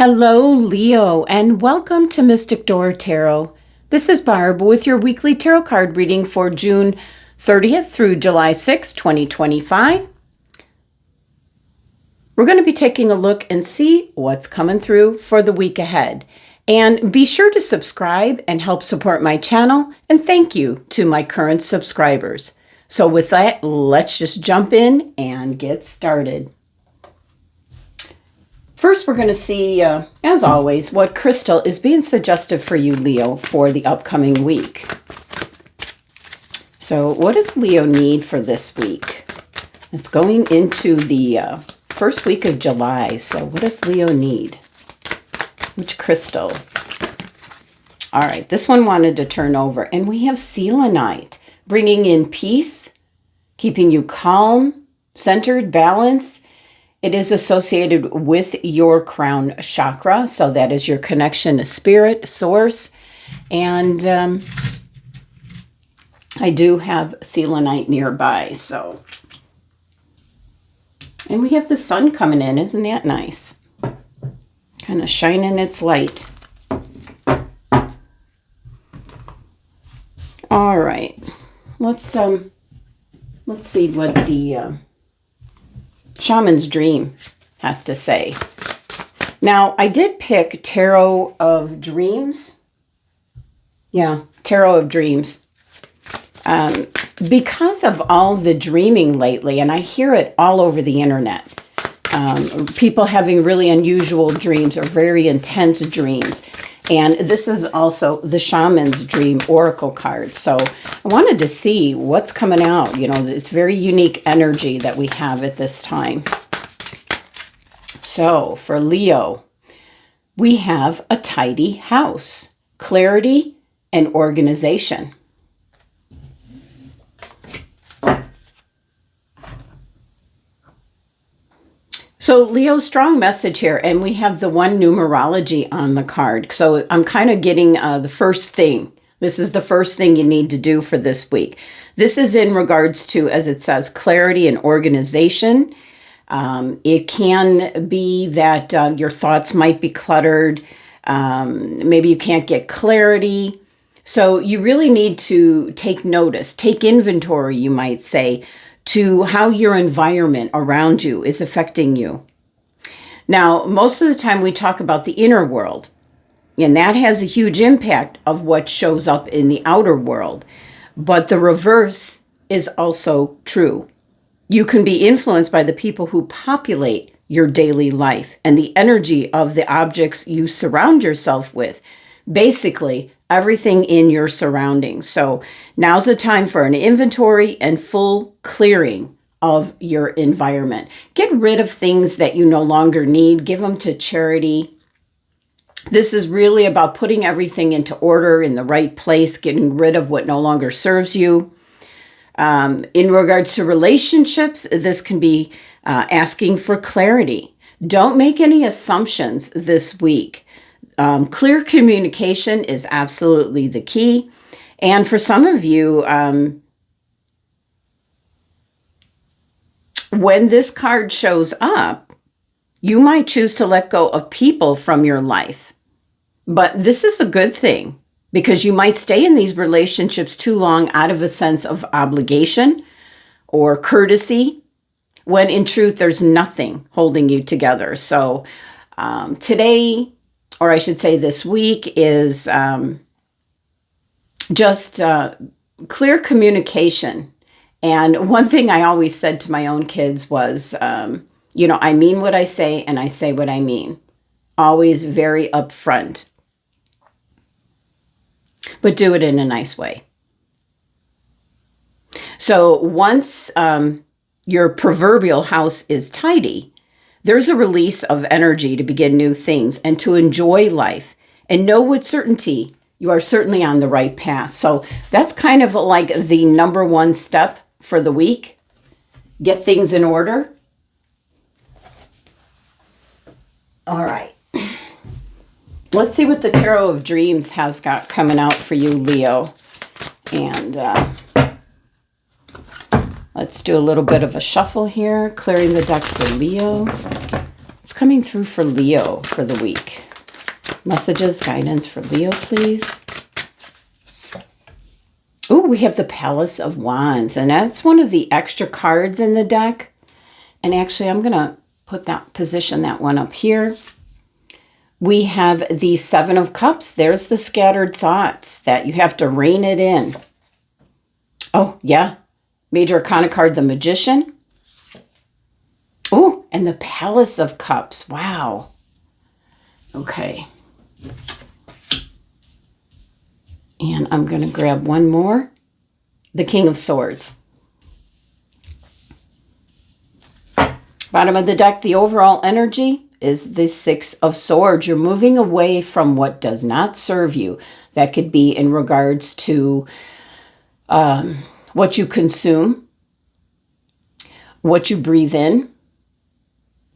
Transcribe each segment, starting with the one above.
Hello, Leo, and welcome to Mystic Door Tarot. This is Barb with your weekly tarot card reading for June 30th through July 6th, 2025. We're going to be taking a look and see what's coming through for the week ahead. And be sure to subscribe and help support my channel, and thank you to my current subscribers. So with that, let's just jump in and get started. First, we're going to see, as always, what crystal is being suggested for you, Leo, for the upcoming week. So what does Leo need for this week? It's going into the first week of July. So what does Leo need? Which crystal? All right, this one wanted to turn over. And we have selenite, bringing in peace, keeping you calm, centered, balanced. It is associated with your crown chakra, so that is your connection to spirit, source. And I do have selenite nearby, so. And we have the sun coming in, isn't that nice? Kind of shining its light. All right, let's see what the Shaman's Dream has to say. Now, I did pick Tarot of Dreams. Yeah, Tarot of Dreams. Because of all the dreaming lately, and I hear it all over the internet. People having really unusual dreams or very intense dreams. And this is also the Shaman's Dream Oracle card. So I wanted to see what's coming out. You know, it's very unique energy that we have at this time. So for Leo, we have a tidy house, clarity, and organization. So Leo's strong message here, and we have the one numerology on the card. So I'm kind of getting the first thing. This is the first thing you need to do for this week. This is in regards to, as it says, clarity and organization. It can be that your thoughts might be cluttered. Maybe you can't get clarity. So you really need to take notice, take inventory, you might say, to how your environment around you is affecting you. Now, most of the time we talk about the inner world, and that has a huge impact of what shows up in the outer world. But the reverse is also true. You can be influenced by the people who populate your daily life and the energy of the objects you surround yourself with. Basically, everything in your surroundings. So now's the time for an inventory and full clearing of your environment. Get rid of things that you no longer need. Give them to charity. This is really about putting everything into order in the right place, getting rid of what no longer serves you. In regards to relationships, this can be asking for clarity. Don't make any assumptions this week. Clear communication is absolutely the key. And for some of you, when this card shows up, you might choose to let go of people from your life. But this is a good thing because you might stay in these relationships too long out of a sense of obligation or courtesy, when in truth, there's nothing holding you together. So today, or I should say this week, is just clear communication. And one thing I always said to my own kids was, I mean what I say and I say what I mean. Always very upfront. But do it in a nice way. So once your proverbial house is tidy, there's a release of energy to begin new things and to enjoy life and know with certainty you are certainly on the right path. So that's kind of like the number one step for the week. Get things in order. All right. Let's see what the Tarot of Dreams has got coming out for you, Leo. And let's do a little bit of a shuffle here, clearing the deck for Leo. Let's coming through for Leo for the week? Messages, guidance for Leo, please. Oh, we have the Palace of Wands, and that's one of the extra cards in the deck. And actually, I'm going to position that one up here. We have the Seven of Cups. There's the scattered thoughts that you have to rein it in. Oh, yeah. Major Arcana card, the Magician. Oh, and the Palace of Cups. Wow. Okay. And I'm going to grab one more. The King of Swords. Bottom of the deck, the overall energy is the Six of Swords. You're moving away from what does not serve you. That could be in regards to what you consume, what you breathe in,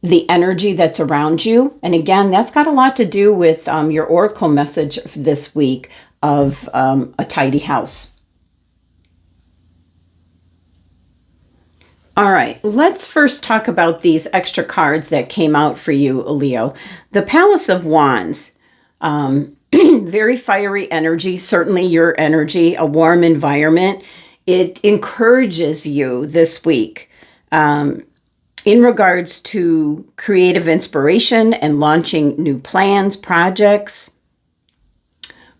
the energy that's around you. And again, that's got a lot to do with your oracle message this week of a tidy house. All right, let's first talk about these extra cards that came out for you, Leo. The Palace of Wands, very fiery energy, certainly your energy, a warm environment. It encourages you this week in regards to creative inspiration and launching new plans, projects.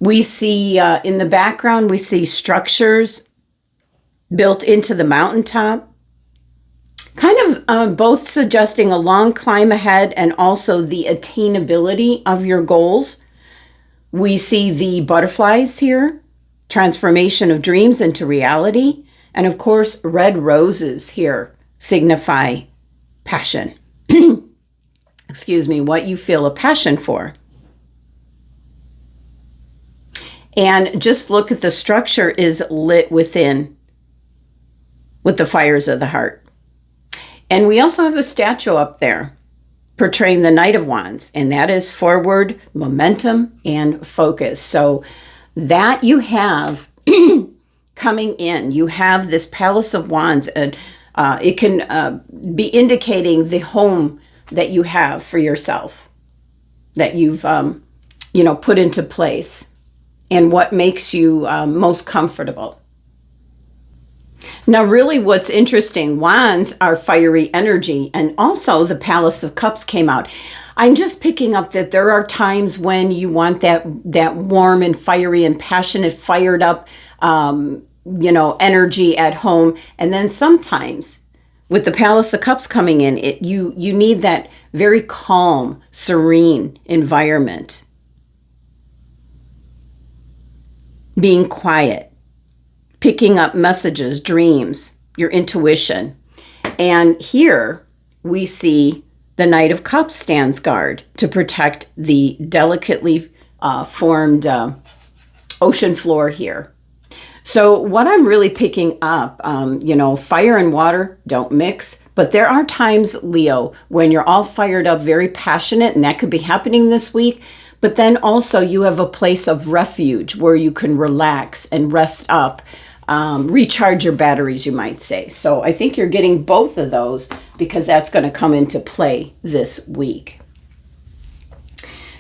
We see in the background, we see structures built into the mountaintop. Kind of both suggesting a long climb ahead and also the attainability of your goals. We see the butterflies here, transformation of dreams into reality. And of course, red roses here signify passion. Excuse me, what you feel a passion for. And just look at the structure is lit within with the fires of the heart. And we also have a statue up there portraying the Knight of Wands, and that is forward, momentum, and focus. So that you have coming in. You have this Palace of Wands, and it can be indicating the home that you have for yourself, that you've put into place, and what makes you most comfortable. Now, really what's interesting, wands are fiery energy, and also the Palace of Cups came out. I'm just picking up that there are times when you want that warm and fiery and passionate, fired up, energy at home. And then sometimes with the Palace of Cups coming in, you need that very calm, serene environment. Being quiet. Picking up messages, dreams, your intuition. And here we see the Knight of Cups stands guard to protect the delicately formed ocean floor here. So what I'm really picking up, fire and water don't mix, but there are times, Leo, when you're all fired up, very passionate, and that could be happening this week. But then also you have a place of refuge where you can relax and rest up. Recharge your batteries, you might say. So I think you're getting both of those because that's going to come into play this week.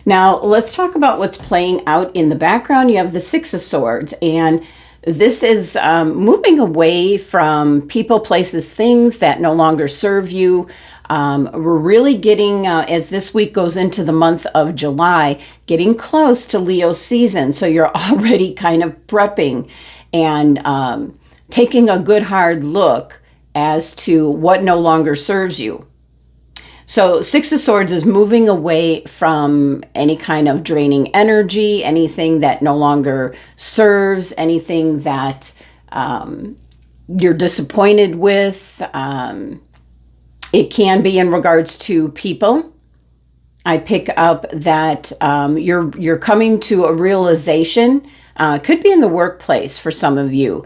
Now, let's talk about what's playing out in the background. You have the Six of Swords, and this is moving away from people, places, things that no longer serve you. We're really getting, as this week goes into the month of July, getting close to Leo season. So you're already kind of prepping and taking a good hard look as to what no longer serves you. So Six of Swords is moving away from any kind of draining energy, anything that no longer serves, anything that you're disappointed with. It can be in regards to people. I pick up that you're coming to a realization. Could be in the workplace for some of you.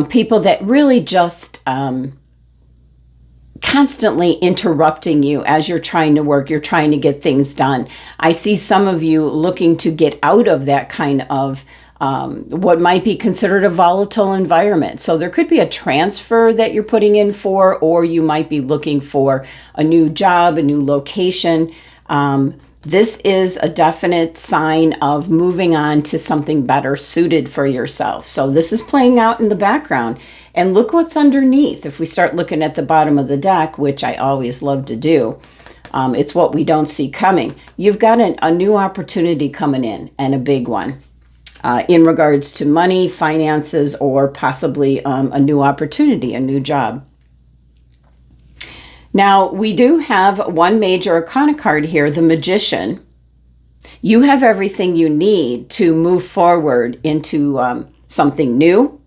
People that really just constantly interrupting you as you're trying to work, you're trying to get things done. I see some of you looking to get out of that kind of what might be considered a volatile environment. So there could be a transfer that you're putting in for, or you might be looking for a new job, a new location. This is a definite sign of moving on to something better suited for yourself. So this is playing out in the background. And look what's underneath. If we start looking at the bottom of the deck, which I always love to do, it's what we don't see coming. You've got a new opportunity coming in, and a big one, in regards to money, finances, or possibly a new opportunity, a new job. Now, we do have one major arcana card here, the Magician. You have everything you need to move forward into something new.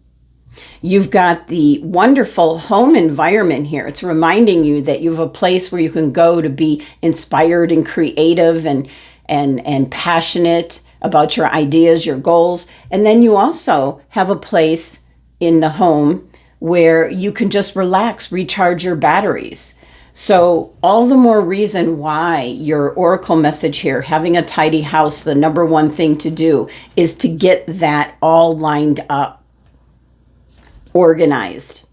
You've got the wonderful home environment here. It's reminding you that you have a place where you can go to be inspired and creative and passionate about your ideas, your goals. And then you also have a place in the home where you can just relax, recharge your batteries. So all the more reason why your oracle message here, having a tidy house, the number one thing to do is to get that all lined up, organized,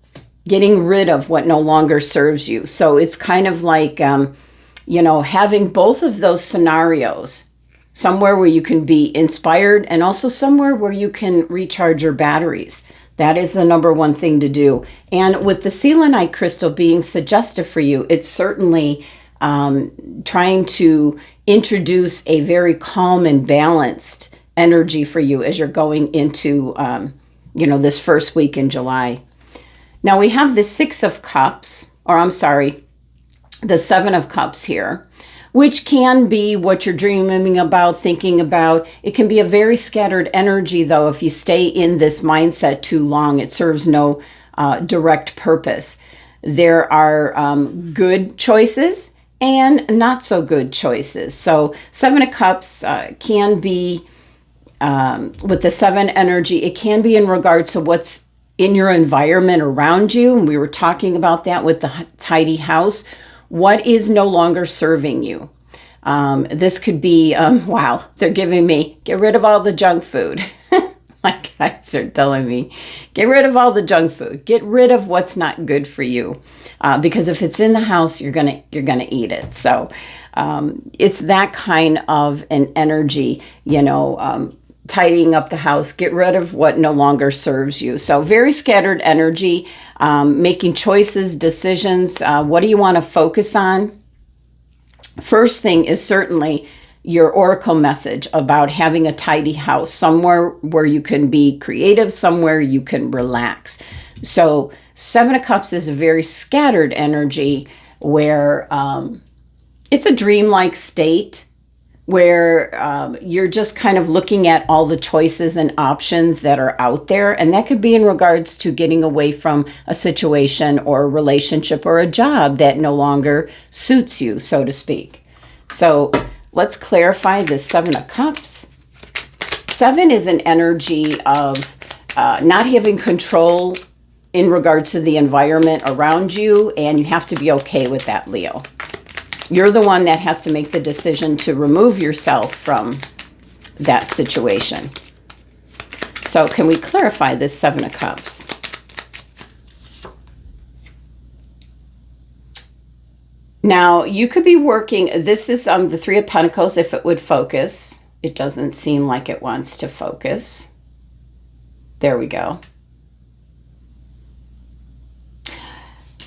getting rid of what no longer serves you. So it's kind of like, having both of those scenarios, somewhere where you can be inspired and also somewhere where you can recharge your batteries. That is the number one thing to do. And with the selenite crystal being suggestive for you, it's certainly trying to introduce a very calm and balanced energy for you as you're going into, this first week in July. Now we have the the Seven of Cups here, which can be what you're dreaming about, thinking about. It can be a very scattered energy, though, if you stay in this mindset too long. It serves no direct purpose. There are good choices and not so good choices. So Seven of Cups can be, with the seven energy, it can be in regards to what's in your environment around you. And we were talking about that with the tidy house. What is no longer serving you? This could be, they're giving me, get rid of all the junk food. My guys are telling me, get rid of all the junk food. Get rid of what's not good for you. Because if it's in the house, you're gonna eat it. So it's that kind of an energy, tidying up the house, get rid of what no longer serves you. So very scattered energy, making choices, decisions. What do you want to focus on? First thing is certainly your oracle message about having a tidy house, somewhere where you can be creative, somewhere you can relax. So Seven of Cups is a very scattered energy where it's a dreamlike state, where you're just kind of looking at all the choices and options that are out there. And that could be in regards to getting away from a situation or a relationship or a job that no longer suits you, so to speak. So let's clarify this Seven of Cups. Seven is an energy of not having control in regards to the environment around you, and you have to be okay with that, Leo. You're the one that has to make the decision to remove yourself from that situation. So can we clarify this Seven of Cups? Now, you could be working, this is the Three of Pentacles if it would focus. It doesn't seem like it wants to focus. There we go.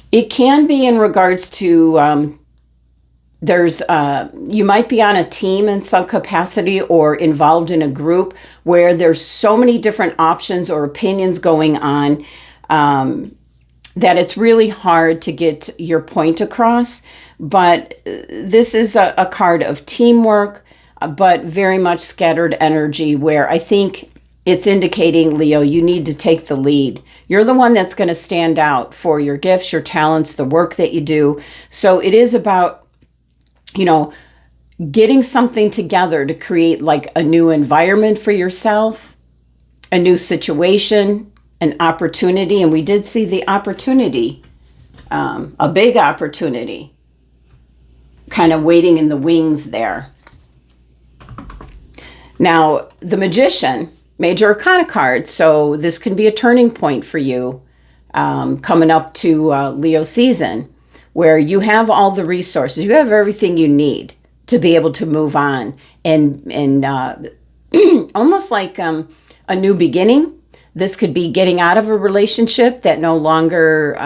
It can be in regards to... you might be on a team in some capacity or involved in a group where there's so many different options or opinions going on that it's really hard to get your point across. But this is a card of teamwork, but very much scattered energy where I think it's indicating, Leo, you need to take the lead. You're the one that's going to stand out for your gifts, your talents, the work that you do. So it is about getting something together to create like a new environment for yourself, a new situation, an opportunity. And we did see the opportunity, a big opportunity, kind of waiting in the wings there. Now, the Magician, major arcana card. So this can be a turning point for you coming up to Leo season, where you have all the resources. You have everything you need to be able to move on and almost like a new beginning. This could be getting out of a relationship that no longer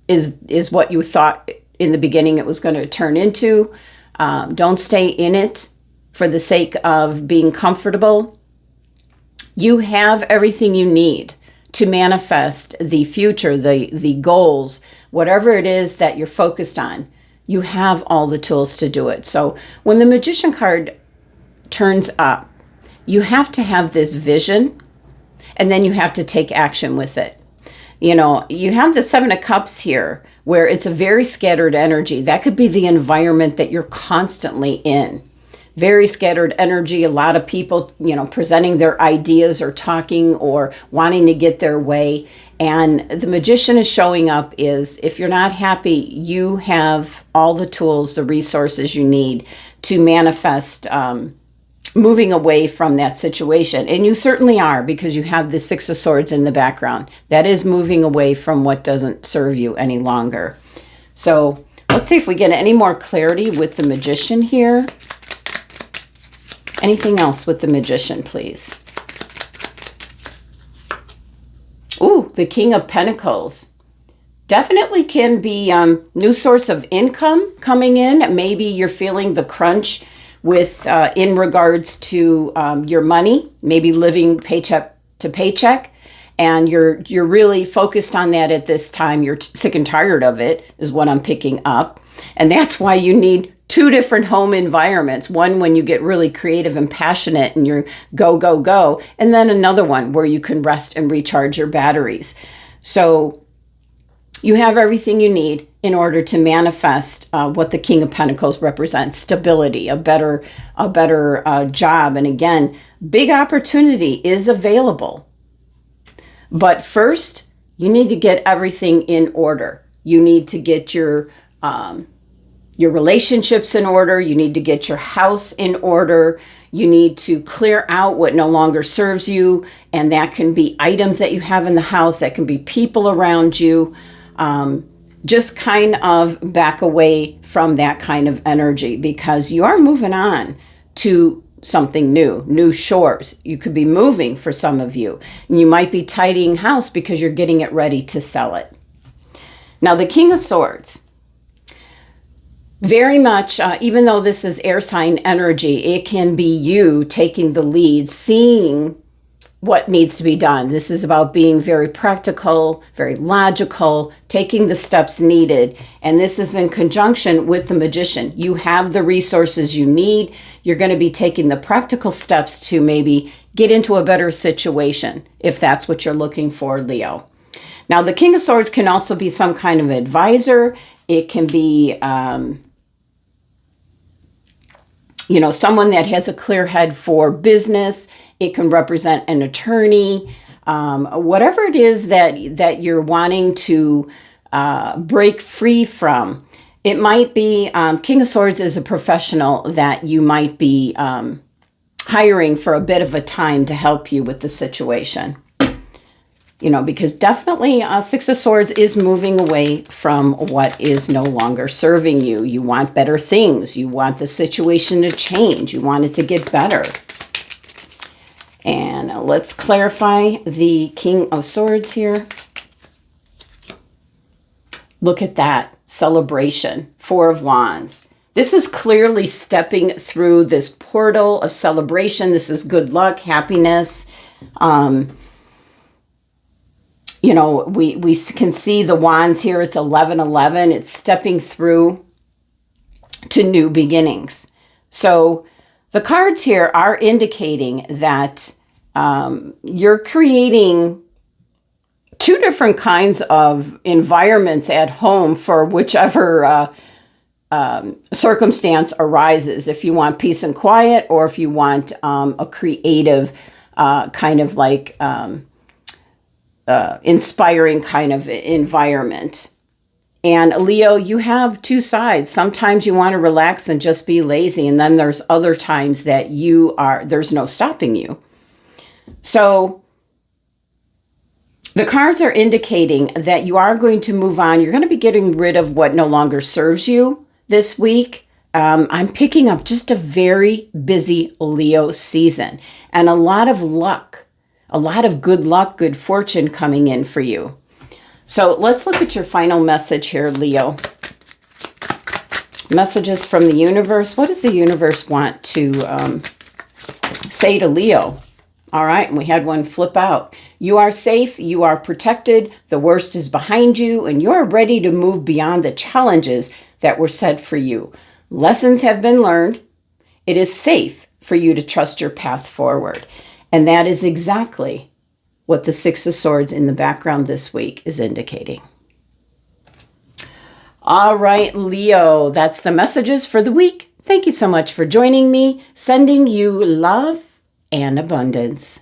is what you thought in the beginning it was going to turn into. Don't stay in it for the sake of being comfortable. You have everything you need to manifest the future, the goals, whatever it is that you're focused on. You have all the tools to do it. So when the Magician card turns up, you have to have this vision, and then you have to take action with it. You know, you have the Seven of Cups here, where it's a very scattered energy. That could be the environment that you're constantly in. Very scattered energy, a lot of people, you know, presenting their ideas or talking or wanting to get their way. And the Magician is showing up is, if you're not happy, you have all the tools, the resources you need to manifest moving away from that situation. And you certainly are, because you have the Six of Swords in the background. That is moving away from what doesn't serve you any longer. So let's see if we get any more clarity with the Magician here. Anything else with the Magician, please? Ooh, the King of Pentacles. Definitely can be new source of income coming in. Maybe you're feeling the crunch with in regards to your money, maybe living paycheck to paycheck, and you're really focused on that at this time. You're sick and tired of it, is what I'm picking up. And that's why you need two different home environments. One when you get really creative and passionate and you're go, go, go. And then another one where you can rest and recharge your batteries. So you have everything you need in order to manifest what the King of Pentacles represents: stability, a better job. And again, big opportunity is available. But first, you need to get everything in order. You need to get your relationships in order. You need to get your house in order. You need to clear out what no longer serves you. And that can be items that you have in the house. That can be people around you. Just kind of back away from that kind of energy, because you are moving on to something new shores. You could be moving for some of you. And you might be tidying house because you're getting it ready to sell it. Now, the King of Swords. Very much, even though this is air sign energy, it can be you taking the lead, seeing what needs to be done. This is about being very practical, very logical, taking the steps needed. And this is in conjunction with the Magician. You have the resources you need. You're going to be taking the practical steps to maybe get into a better situation, if that's what you're looking for, Leo. Now, the King of Swords can also be some kind of advisor. It can be someone that has a clear head for business. It can represent an attorney, whatever it is that you're wanting to break free from. It might be, King of Swords is a professional that you might be hiring for a bit of a time to help you with the situation. Because definitely Six of Swords is moving away from what is no longer serving you. You want better things. You want the situation to change. You want it to get better. And let's clarify the King of Swords here. Look at that celebration. Four of Wands. This is clearly stepping through this portal of celebration. This is good luck, happiness. We can see the wands here. It's 11:11. It's stepping through to new beginnings. So the cards here are indicating that you're creating two different kinds of environments at home for whichever circumstance arises. If you want peace and quiet, or if you want a creative kind of like inspiring kind of environment. And Leo, you have two sides. Sometimes you want to relax and just be lazy. And then there's other times that there's no stopping you. So the cards are indicating that you are going to move on. You're going to be getting rid of what no longer serves you this week. I'm picking up just a very busy Leo season and a lot of luck, a lot of good luck, good fortune coming in for you. So let's look at your final message here, Leo. Messages from the universe. What does the universe want to say to Leo? All right, and we had one flip out. You are safe, you are protected, the worst is behind you, and you're ready to move beyond the challenges that were set for you. Lessons have been learned. It is safe for you to trust your path forward. And that is exactly what the Six of Swords in the background this week is indicating. All right, Leo, that's the messages for the week. Thank you so much for joining me. Sending you love and abundance.